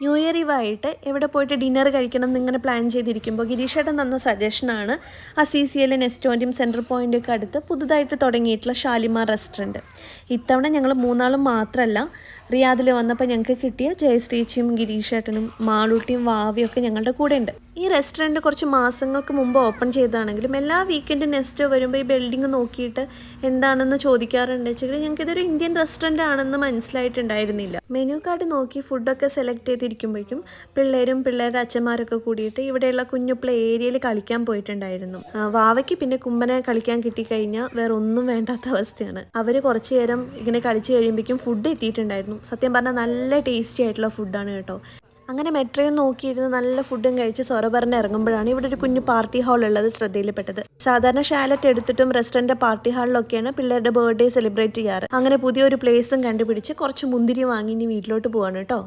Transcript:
New year ഈവായിട്ട് എവിടെ പോയിട്ട് dinner കഴിക്കണം എന്നിങ്ങനെ പ്ലാൻ ചെയ്തിരിക്കുമ്പോൾ ഗിരീഷേട്ടൻ തന്ന സജഷനാണ് അസീസിയയിലെ നെസ്റ്റോൻറ്റിയം സെൻട്രൽ പോയിൻ്റൊക്കെ അടുത്ത് പുതുതായിട്ട് തുടങ്ങിയിട്ടുള്ള ഷാലിമാർ റെസ്റ്റോറൻറ്റ്. ഇത്തവണ ഞങ്ങൾ മൂന്നാളും മാത്രമല്ല, റിയാദിൽ വന്നപ്പോൾ ഞങ്ങൾക്ക് കിട്ടിയ ജയശ്രീച്ചിയും ഗിരീഷേട്ടനും മാളൂട്ടിയും വാവിയൊക്കെ ഞങ്ങളുടെ കൂടെ ഉണ്ട്. ഈ റെസ്റ്റോറൻറ്റ് കുറച്ച് മാസങ്ങൾക്ക് മുമ്പ് ഓപ്പൺ ചെയ്തതാണെങ്കിലും എല്ലാ വീക്കെൻഡും നെസ്റ്റോ വരുമ്പോൾ ഈ ബിൽഡിംഗ് നോക്കിയിട്ട് എന്താണെന്ന് ചോദിക്കാറുണ്ട് വെച്ചെങ്കിൽ ഞങ്ങൾക്ക് ഇതൊരു ഇന്ത്യൻ റെസ്റ്റോറൻറ്റ് ആണെന്ന് മനസ്സിലായിട്ടുണ്ടായിരുന്നില്ല. മെനു കാർഡ് നോക്കി ഫുഡൊക്കെ സെലക്ട് ചെയ്തിരിക്കുമ്പോഴേക്കും പിള്ളേരുടെ അച്ഛന്മാരൊക്കെ കൂടിയിട്ട് ഇവിടെയുള്ള കുഞ്ഞു പ്ലേ ഏരിയയിൽ കളിക്കാൻ പോയിട്ടുണ്ടായിരുന്നു. വാവയ്ക്ക് പിന്നെ കുമ്പനെ കളിക്കാൻ കിട്ടിക്കഴിഞ്ഞാൽ വേറെ ഒന്നും വേണ്ടാത്ത അവസ്ഥയാണ്. അവർ കുറച്ച് നേരം ഇങ്ങനെ കളിച്ച് കഴിയുമ്പോഴേക്കും ഫുഡ് എത്തിയിട്ടുണ്ടായിരുന്നു. സത്യം പറഞ്ഞാൽ നല്ല ടേസ്റ്റി ആയിട്ടുള്ള ഫുഡാണ് കേട്ടോ. അങ്ങനെ മെട്രോയും നോക്കിയിരുന്ന് നല്ല ഫുഡും കഴിച്ച് സൊറബറിന് ഇറങ്ങുമ്പോഴാണ് ഇവിടെ ഒരു കുഞ്ഞു പാർട്ടി ഹാൾ ഉള്ളത് ശ്രദ്ധയിൽപ്പെട്ടത്. സാധാരണ ഷാലറ്റ് എടുത്തിട്ടും റെസ്റ്റോറൻറ്റ് പാർട്ടി ഹാളിലൊക്കെയാണ് പിള്ളേരുടെ ബർത്ത്ഡേ സെലിബ്രേറ്റ് ചെയ്യാറ്. അങ്ങനെ പുതിയൊരു പ്ലേസും കണ്ടുപിടിച്ച് കുറച്ച് മുന്തിരി വാങ്ങി ഇനി വീട്ടിലോട്ട് പോവാണ് കേട്ടോ.